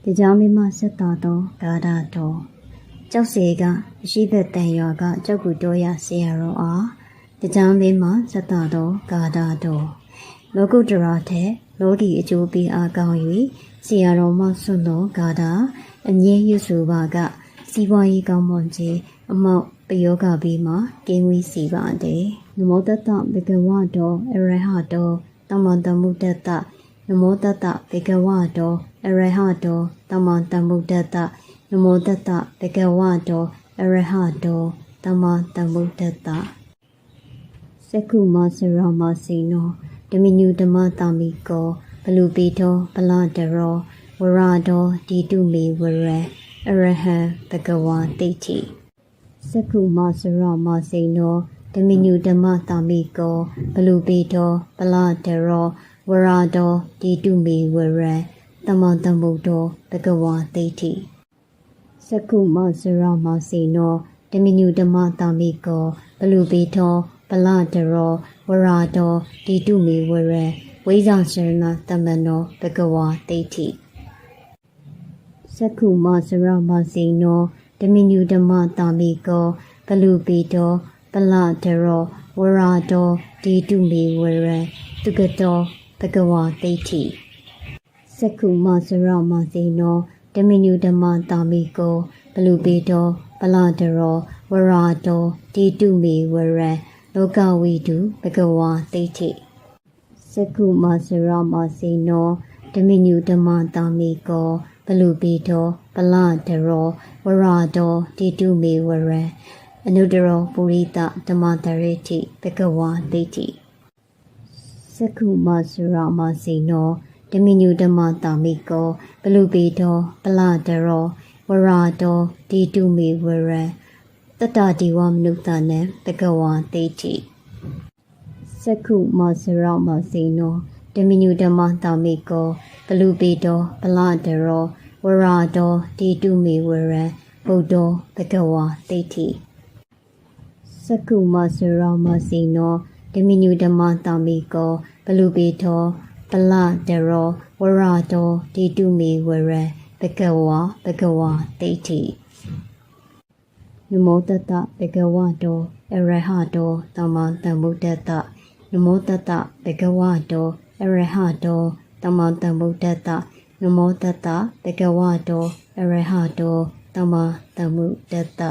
တရားမင်းမဆက်တာတော့ဂါဒတော်ကျောက်စေကအရှိသက်တန်ရွာကကျောက်ကူတော်ရဆရာတော်အားတရားမင်းမဆက်တာတော့ဂါဒတော်လောကုတ္တရာထဲလောကီအကျိုးပေးအားကောင်း၍ဆရာတော်မဆွတ်တော်ဂါဒအငြင်းရွစုပါကစီးပွားရေးကောင်းမွန်ခြင်းအမောက်ပယောဂပြီးမှကင်းဝေးစီပါတယ်နမောတတဘေကဝတော်အရဟတော်တမန်တမှုတတနမောတတဘေကဝတော်အရဟတော်တမန်တမှုတတနမောတတဘေကဝတော်အရဟတော်တမန်တမှုတတစက္ခုမဆရမစီနောဓမိညုဓမ္မတာမိကောဘလူပေတော်ပလတရောဝရတော်ဒီတုမေဝရအရဟံဘဂဝါတိဋ္ဌိစက္ခုမဆရမစီနောဓမိညုဓမ္မတာမိကောဘလူပေတော်ပလတရောဝရတော်ဒီတုမေဝရတမန်တမုတ်တော်ဘဂဝါတိဋ္ဌိစက္ခုမဆရမစီနောဓမိညုဓမ္မတာမိကောဘလူပေတော်ပလတရောဝရတော်ဒီတုမေဝရဝိဇာရှရဏတမနောဘဂဝါတိဋ္ဌိစက္ခုမဆရမစီနောဓမိညုဓမ္မတာမိကောဘလူပေတော်ပလတရောဝရတော်ဒီတုမေဝရတုကတောဘဂဝါတိဋ္ဌိစက္ခုမဆရမစီနောဓမိညုဓမ္မတာမိကောဘလူပေတော်ပလတရောဝရတော်ဒီတုမေဝရလောကဝိတုဘဂဝါတိဋ္ဌိစက္ခုမဆရမစီနောဓမိညုဓမ္မတာမိကောဘလူပေတော်ပလတရောဝရတော်ဒီတုမေဝရအနုတရောပုရိသဓမ္မတရိဋ္ဌိဘဂဝါတိဋ္ဌိစက္ခုမဆရမစီနောဓမိညုဓမ္မတာမိကောဘလူပေတော်ပလတရောဝရတော်ဒီတုမေဝရတတ္တဒီဝမနုဿနံဘဂဝါတိဋ္ဌိစက္ခုမဆရမစီနောဓမိညုဓမ္မတာမိကောဘလူပေတော်ပလတရောဝရတော်ဒီတုမေဝရဗုဒ္ဓောဘဂဝါတိဋ္ဌိစက္ခုမဆရမစီနောဓမိညုဓမ္မတာမိကောဘလူပေတော်ပလတရောဝရတော်ဒီတုမေဝရဘဂဝါတိဋ္ဌိနမောတတဘေကဝတောအရဟတောတမန်တမုဒ္ဒတနမောတတဘေကဝတောအရဟတောတမန်တမုဒ္ဒတနမောတတဘေကဝတောအရဟတောတမန်တမုဒ္ဒတ